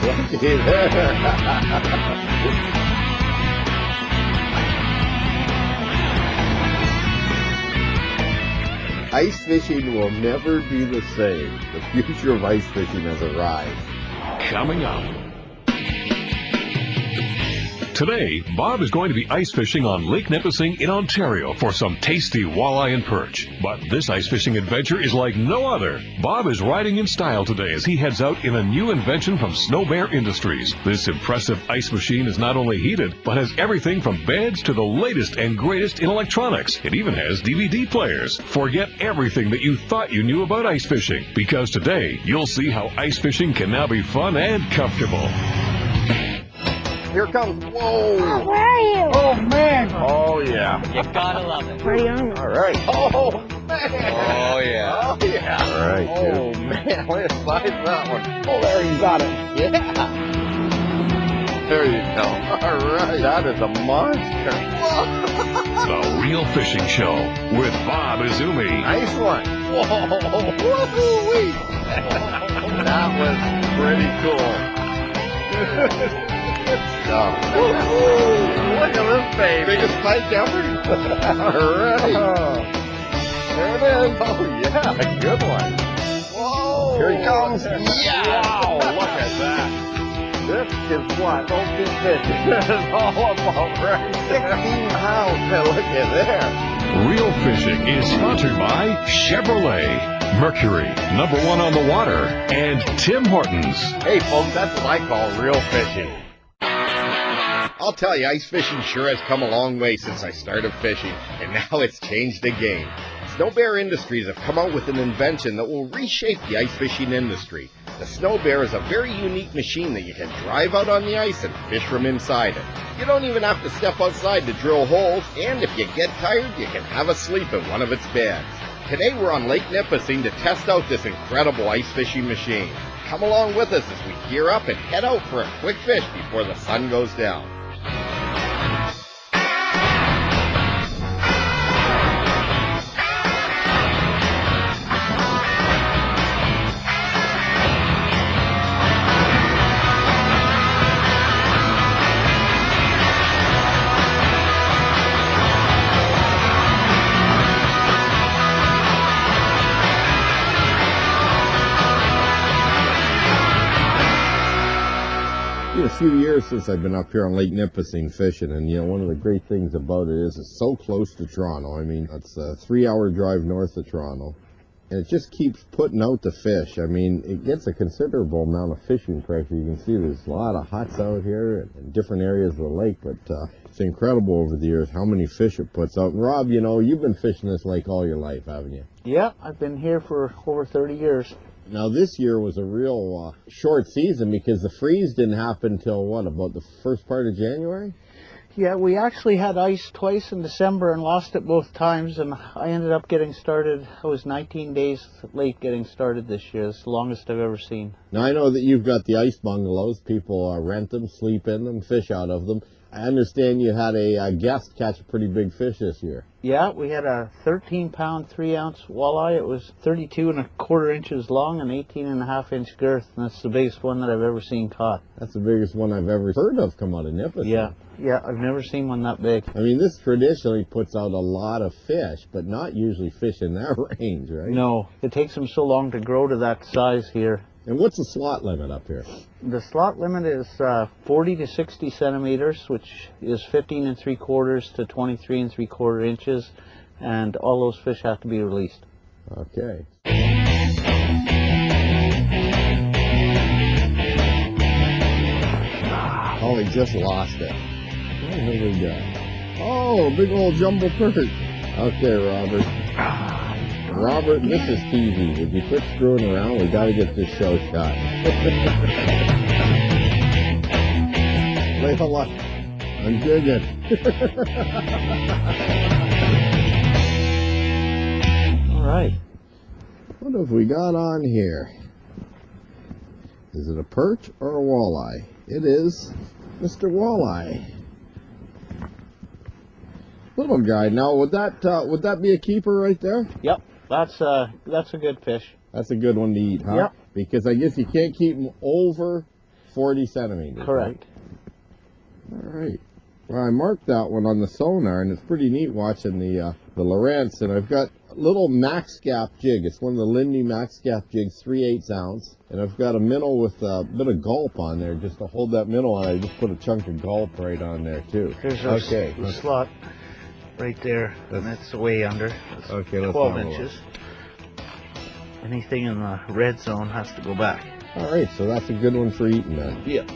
Looky there. Ice fishing will never be the same. The future of ice fishing has arrived. Coming up. Today, Bob is going to be ice fishing on Lake Nipissing in Ontario for some tasty walleye and perch. But this ice fishing adventure is like no other. Bob is riding in style today as he heads out in a new invention from Snobear Industries. This impressive ice machine is not only heated, but has everything from beds to the latest and greatest in electronics. It even has DVD players. Forget everything that you thought you knew about ice fishing, because today you'll see how ice fishing can now be fun and comfortable. Here comes. Whoa. Oh, where are you? Oh, man. Oh, yeah. You gotta love it. Where are you on? All right. Oh, man. Oh, yeah. Oh, yeah. All right, oh, man. Way to size that one. Oh, there you got it. Yeah. There you go. All right. That is a monster. The Real Fishing Show with Bob Izumi. Nice one. Whoa. Woo-wee. That was pretty cool. Good stuff. Look at this baby. Biggest pike ever. All right. There it is. Oh, yeah. Good one. Whoa. Here he comes. Yeah. Wow. Look at that. This is what open fishing is all about, right? 16 pounds. Look at there. Real Fishing is sponsored by Chevrolet, Mercury, #1 on the water, and Tim Hortons. Hey, folks, that's what I call real fishing. I'll tell you, ice fishing sure has come a long way since I started fishing, and now it's changed the game. Snobear Industries have come out with an invention that will reshape the ice fishing industry. The Snowbear is a very unique machine that you can drive out on the ice and fish from inside it. You don't even have to step outside to drill holes, and if you get tired, you can have a sleep in one of its beds. Today we're on Lake Nipissing to test out this incredible ice fishing machine. Come along with us as we gear up and head out for a quick fish before the sun goes down. A few years since I've been up here on Lake Nipissing fishing, and one of the great things about it is it's so close to Toronto. I mean, it's a 3-hour drive north of Toronto, and it just keeps putting out the fish. I mean, it gets a considerable amount of fishing pressure. You can see there's a lot of huts out here in different areas of the lake, but it's incredible over the years how many fish it puts out. And Rob, you've been fishing this lake all your life, haven't you? Yeah, I've been here for over 30 years. Now, this year was a real short season because the freeze didn't happen until, about the first part of January? Yeah, we actually had ice twice in December and lost it both times, and I ended up getting started. I was 19 days late getting started this year. It's the longest I've ever seen. Now, I know that you've got the ice bungalows. People rent them, sleep in them, fish out of them. I understand you had a guest catch a pretty big fish this year. Yeah, we had a 13-pound, 3-ounce walleye. It was 32¼ inches long and 18.5-inch girth, and that's the biggest one that I've ever seen caught. That's the biggest one I've ever heard of come out of Nipissing. Yeah, I've never seen one that big. I mean, this traditionally puts out a lot of fish, but not usually fish in that range, right? No, it takes them so long to grow to that size here. And what's the slot limit up here? The slot limit is 40 to 60 centimeters, which is 15 3/4 to 23 3/4 inches, and all those fish have to be released. Okay. Oh, he just lost it. What have we got? Oh, big old jumbo perch. Okay, Robert. Robert, this is TV. Would you quit screwing around? We got to get this show shot. Wait a lot. I'm digging. All right. What have we got on here? Is it a perch or a walleye? It is Mr. Walleye. Little guy. Now, would that be a keeper right there? Yep. That's a good fish. That's a good one to eat, huh? Yep. Because I guess you can't keep them over 40 centimeters. Correct. Right? All right. Well, I marked that one on the sonar, and it's pretty neat watching the Lowrance. And I've got a little max gap jig. It's one of the Lindy max gap jigs, 3/8 ounce. And I've got a minnow with a bit of gulp on there just to hold that minnow on. I just put a chunk of gulp right on there, too. There's a slot right there, and that's way under. That's Okay, let's 12 have a inches. Anything in the red zone has to go back. All right, so that's a good one for eating then. Yep.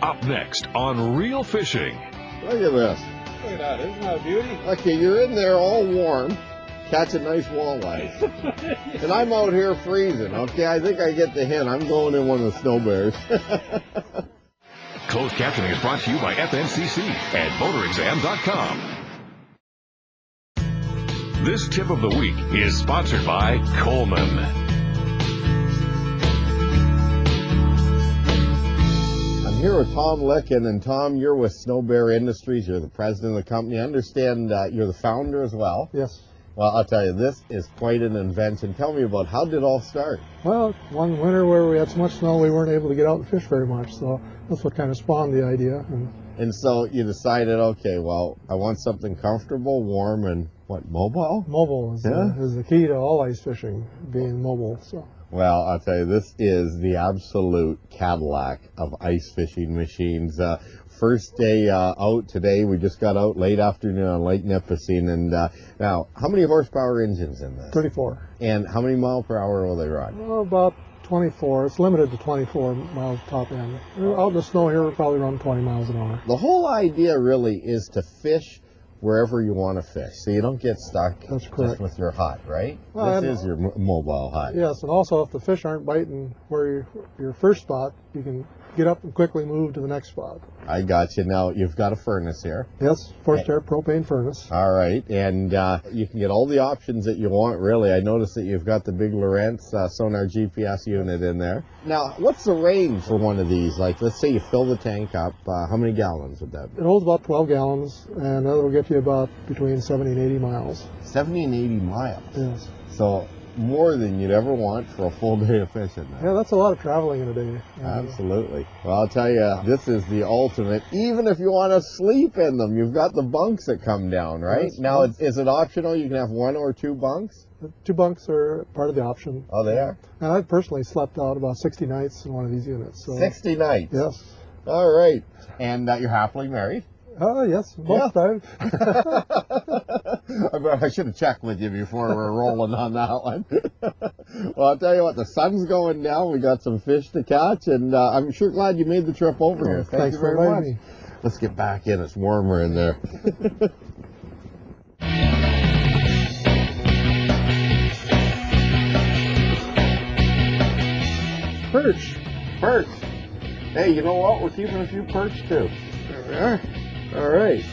Up next on Real Fishing. Look at this. Look at that, isn't that a beauty? Okay, you're in there all warm, catching nice walleyes. And I'm out here freezing, okay? I think I get the hint. I'm going in one of the Snobears. Closed captioning is brought to you by FNCC and MotorExam.com. This tip of the week is sponsored by Coleman. I'm here with Tom Licken, and Tom, you're with Snobear Industries. You're the president of the company. I understand you're the founder as well. Yes. Well, I'll tell you, this is quite an invention. Tell me about how did it all start? Well, one winter where we had so much snow we weren't able to get out and fish very much, so that's what kind of spawned the idea. And so you decided, okay, well, I want something comfortable, warm, and what, mobile? Mobile is the key to all ice fishing, being mobile. So. Well, I'll tell you, this is the absolute Cadillac of ice fishing machines. First day out today. We just got out late afternoon on Lake Nipissing. And now, how many horsepower engines in this? 34. And how many mile per hour will they run? Well, about 24. It's limited to 24 miles top end. Out in the snow here, we'll probably run 20 miles an hour. The whole idea really is to fish wherever you want to fish, so you don't get stuck That's just correct. with your hut, right? Well, This is your mobile hut. Yes, and also if the fish aren't biting where your first spot, you can get up and quickly move to the next spot. I got you. Now, you've got a furnace here. Yes, forced air propane furnace. All right, and you can get all the options that you want, really. I noticed that you've got the big Lowrance sonar GPS unit in there. Now, what's the range for one of these? Like, let's say you fill the tank up. How many gallons would that be? It holds about 12 gallons, and that'll get you about between 70 and 80 miles. 70 and 80 miles. Yes. So, more than you'd ever want for a full day of fishing. Now. Yeah, that's a lot of traveling in a day. Absolutely. Well, I'll tell you, this is the ultimate. Even if you want to sleep in them, you've got the bunks that come down, right? Yes. Now, is it optional? You can have one or two bunks? 2 bunks are part of the option. Oh, they are? And I've personally slept out about 60 nights in one of these units. So. 60 nights? Yes. All right. And you're happily married? Yes, most times. I should have checked with you before we were rolling on that one. Well, I'll tell you what, the sun's going down. We got some fish to catch, and I'm sure glad you made the trip over here. Thank you for very much. inviting me. Let's get back in. It's warmer in there. Perch. Perch. Hey, you know what? We're keeping a few perch, too. There we are. All right.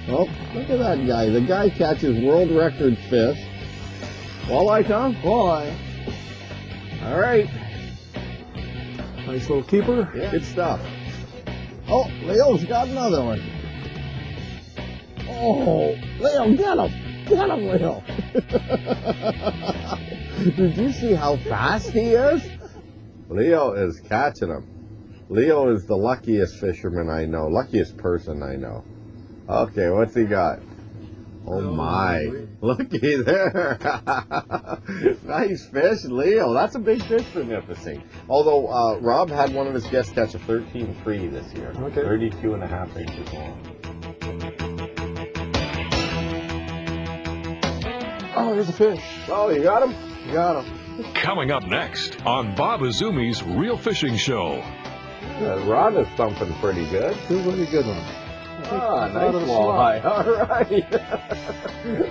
Well, look at that guy. The guy catches world record fish. Walleye, Tom? Walleye. All right. Nice little keeper. Yeah. Good stuff. Oh, Leo's got another one. Oh, Leo, get him. Get him, Leo. Did you see how fast he is? Leo is catching him. Leo is the luckiest fisherman I know, luckiest person I know. Okay, what's he got? Oh my, looky there. Nice fish, Leo. That's a big fish for Nipissing. Although Rob had one of his guests catch a 13.3 this year. Okay. 32.5 inches long. Oh, there's a fish. Oh, you got him? You got him. Coming up next on Bob Azumi's Real Fishing Show. That rod is thumping pretty good. This is a really good one. Ah, nice walleye. All right.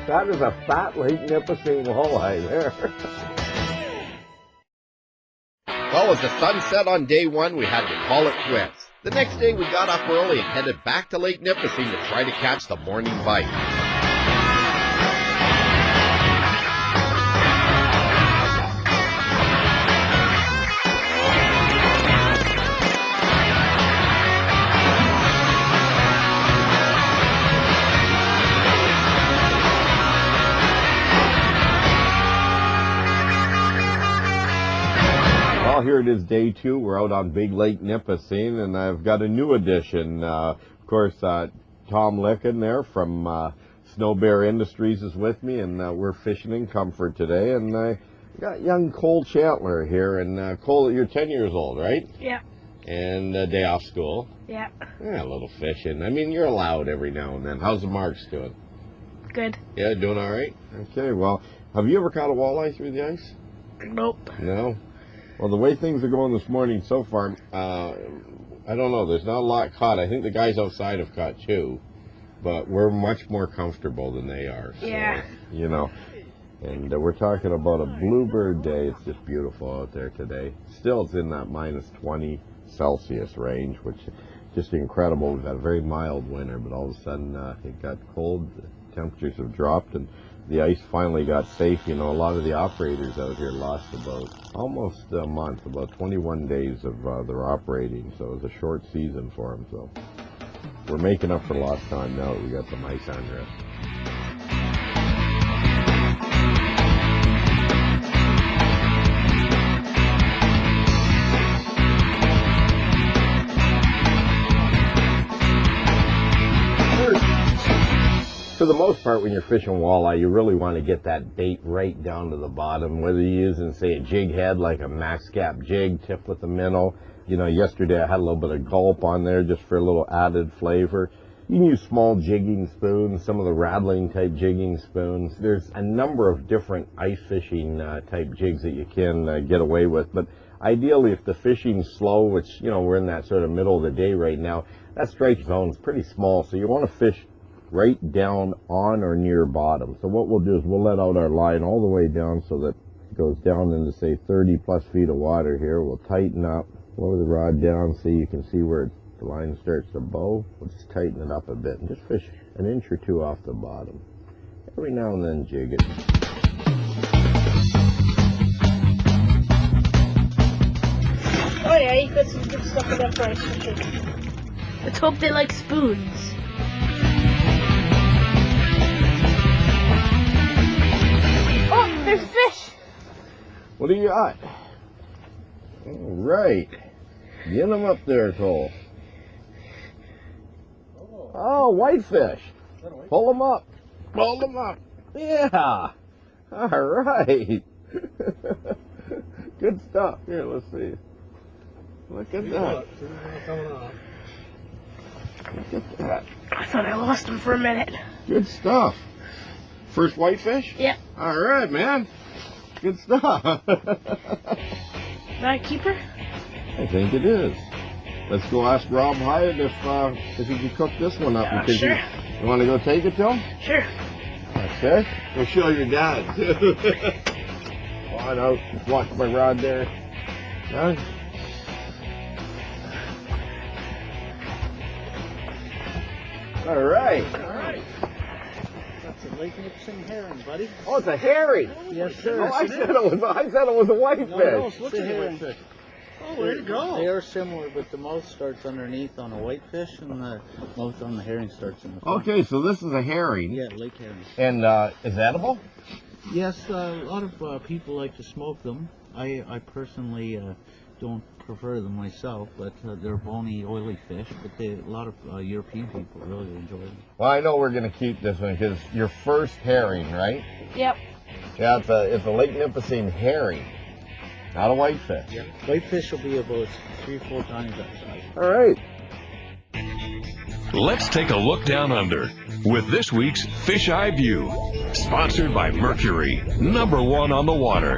That is a fat Lake Nipissing walleye there. Well, as the sun set on day one, we had to call it quits. The next day, we got up early and headed back to Lake Nipissing to try to catch the morning bite. Well, here it is, day 2. We're out on Big Lake Nipissing, and I've got a new addition. Of course, Tom Licken there from Snobear Industries is with me, and we're fishing in comfort today. And I got young Cole Chandler here. And Cole, you're 10 years old, right? Yeah. And day off school. Yeah. Yeah, a little fishing. I mean, you're allowed every now and then. How's the marks doing? Good. Yeah, doing all right? Okay, well, have you ever caught a walleye through the ice? Nope. No? Well, the way things are going this morning so far, I don't know. There's not a lot caught. I think the guys outside have caught 2, but we're much more comfortable than they are. So, Yeah. you know, and we're talking about a bluebird day. It's just beautiful out there today. Still, it's in that minus 20 Celsius range, which is just incredible. We've had a very mild winter, but all of a sudden it got cold. The temperatures have dropped, and the ice finally got safe. You know, a lot of the operators out here lost about almost a month, about 21 days of their operating, so it was a short season for them. So we're making up for lost time now that we got some ice under us. For the most part, when you're fishing walleye, you really want to get that bait right down to the bottom, whether you're using, say, a jig head like a max cap jig, tipped with a minnow. You know, yesterday I had a little bit of gulp on there just for a little added flavor. You can use small jigging spoons, some of the rattling type jigging spoons. There's a number of different ice fishing type jigs that you can get away with, but ideally if the fishing's slow, which, you know, we're in that sort of middle of the day right now, that strike zone's pretty small, so you want to fish right down on or near bottom. So what we'll do is we'll let out our line all the way down so that it goes down into, say, 30 plus feet of water here. We'll tighten up, lower the rod down so you can see where the line starts to bow. We'll just tighten it up a bit and just fish an inch or 2 off the bottom. Every now and then jig it. Oh yeah, you got some good stuff in that price fishing. Let's hope they like spoons. Oh, there's fish! What do you got? All right. Get them up there, Cole. Oh, whitefish. Pull them up. Pull them up. Yeah. All right. Good stuff. Here, let's see. Look at that. Look at that. I thought I lost him for a minute. Good stuff. First whitefish? Yep. All right, man. Good stuff. That a keeper? I think it is. Let's go ask Rob Hyatt if he can cook this one up. Because sure. You want to go take it to him? Sure. Okay. Go show your dad, too. Oh, I know. Just watch my rod there. Yeah. All right. That's a Lake Nipissing herring, buddy. Oh, it's a herring. Yes, sir. Oh, I said it was a whitefish. No, it's a herring. Oh, way to go. They are similar, but the mouth starts underneath on a whitefish, and the mouth on the herring starts in the front. Okay, so this is a herring. Yeah, lake herring. And is edible? Yes, a lot of people like to smoke them. I personally don't prefer them myself, but they're bony, oily fish. But a lot of European people really enjoy them. Well, I know we're going to keep this one because your first herring, right? Yep. Yeah, it's a Lake Nipissing herring, not a whitefish. Yeah. Whitefish will be about 3-4 times that size. All right. Let's take a look down under with this week's Fish Eye View, sponsored by Mercury, #1 on the water.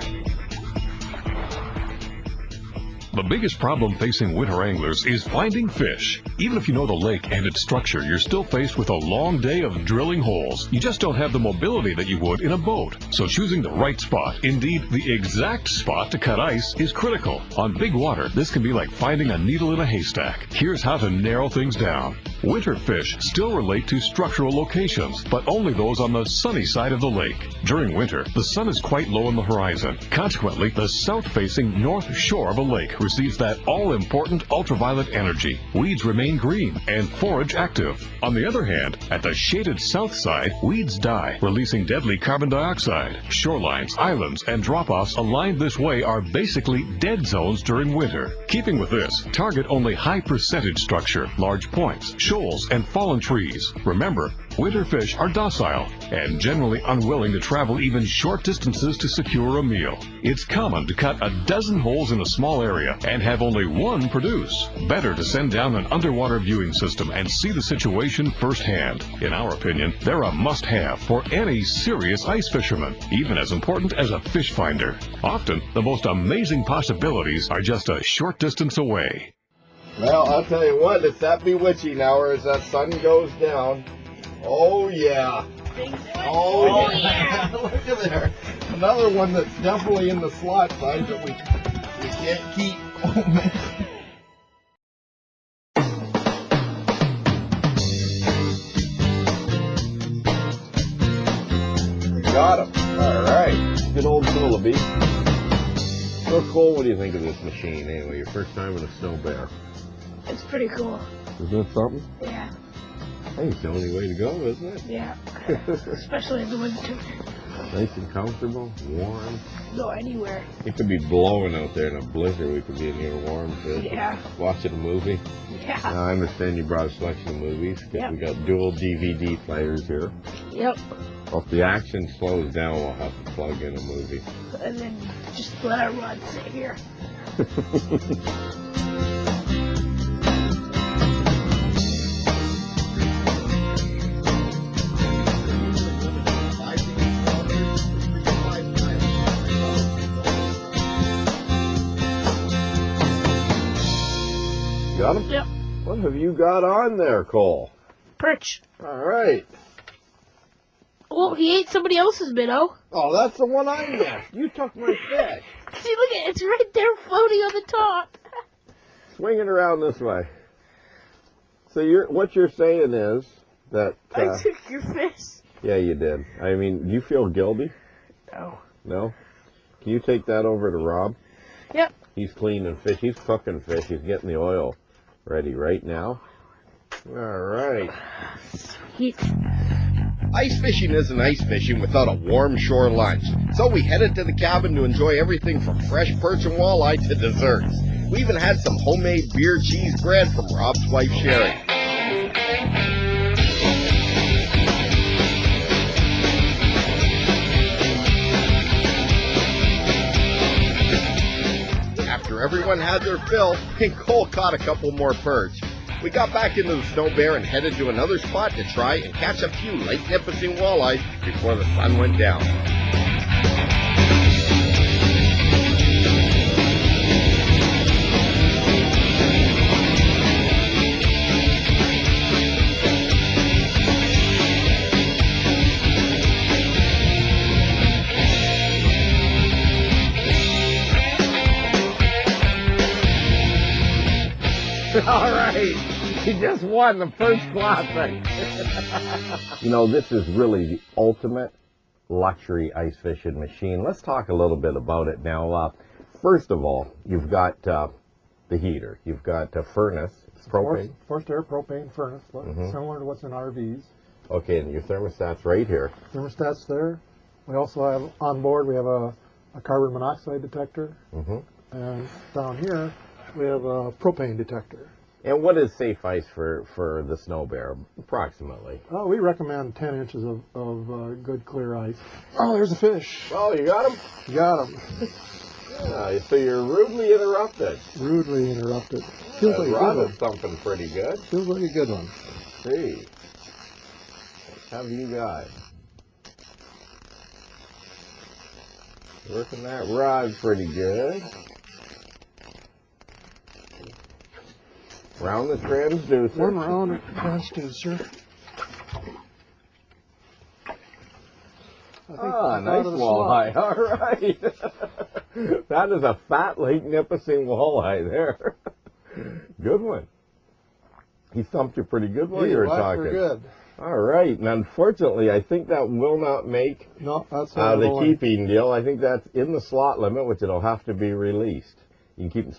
The biggest problem facing winter anglers is finding fish. Even if you know the lake and its structure, you're still faced with a long day of drilling holes. You just don't have the mobility that you would in a boat. So choosing the right spot, indeed the exact spot to cut ice, is critical. On big water, this can be like finding a needle in a haystack. Here's how to narrow things down. Winter fish still relate to structural locations, but only those on the sunny side of the lake. During winter, the sun is quite low on the horizon. Consequently, the south-facing north shore of a lake receives that all-important ultraviolet energy. Weeds remain green and forage active. On the other hand, at the shaded south side, weeds die, releasing deadly carbon dioxide. Shorelines, islands, and drop-offs aligned this way are basically dead zones during winter. Keeping with this, target only high-percentage structure, large points, shoals, and fallen trees. Remember, winter fish are docile and generally unwilling to travel even short distances to secure a meal. It's common to cut a dozen holes in a small area and have only one produce. Better to send down an underwater viewing system and see the situation firsthand. In our opinion, they're a must-have for any serious ice fisherman, even as important as a fish finder. Often, the most amazing possibilities are just a short distance away. Well, I'll tell you what, it's that bewitching hour as that sun goes down. Oh, yeah. Oh, yeah. Look at there. Another one that's definitely in the slot size that we can't keep. Oh, man. Got him. All right. Good old Philippi. So, Cole, what do you think of this machine anyway? Your first time with a Snowbear. It's pretty cool. Isn't it something? Yeah. I think it's the only way to go, isn't it? Yeah. Especially in the winter. Nice and comfortable, warm. Go anywhere. It could be blowing out there in a blizzard. We could be in here warm too. Yeah. Watching a movie. Yeah. Now, I understand you brought a selection of movies because Yep. we got dual DVD players here. Yep. Well, if the action slows down, we'll have to plug in a movie. And then just let it run. Sit here. Got him? Yep. What have you got on there, Cole? Perch. All right. Oh, he ate somebody else's minnow. Oh, that's the one I missed. You took my fish. See, look at it. It's right there floating on the top. Swing it around this way. So what you're saying is that... I took your fish. Yeah, you did. I mean, do you feel guilty? No. No? Can you take that over to Rob? Yep. He's cleaning fish. He's cooking fish. He's getting the oil ready right now. All right. Sweet. Ice fishing isn't ice fishing without a warm shore lunch. So we headed to the cabin to enjoy everything from fresh perch and walleye to desserts. We even had some homemade beer cheese bread from Rob's wife, Sherry. After everyone had their fill, and Cole caught a couple more perch, we got back into the Snobear and headed to another spot to try and catch a few Lake Nipissing walleyes before the sun went down. All right, he just won the first classic. You know, this is really the ultimate luxury ice fishing machine. Let's talk a little bit about it now. First of all, you've got the heater. You've got a furnace, propane. Forced air propane furnace, similar to what's in RVs. Okay, and your thermostat's right here. Thermostat's there. We also have on board, we have a carbon monoxide detector. And down here, we have a propane detector. And what is safe ice for the Snowbear, approximately? Oh, we recommend 10 inches of good clear ice. Oh, there's a fish. Oh, you got him? You got him. Yeah, so you're rudely interrupted. Rudely interrupted. Feels like a good Rod one. is something pretty good. Feels like a good one. See. What have you got? Working that rod pretty good. Round the transducer. One round transducer. Ah, nice walleye. All right. That is a fat Lake Nipissing walleye there. Good one. He thumped you pretty good while He you were left talking. for good. All right, and unfortunately, I think that will not make No, that's the keeping deal. I think that's in the slot limit, which it'll have to be released. You can keep them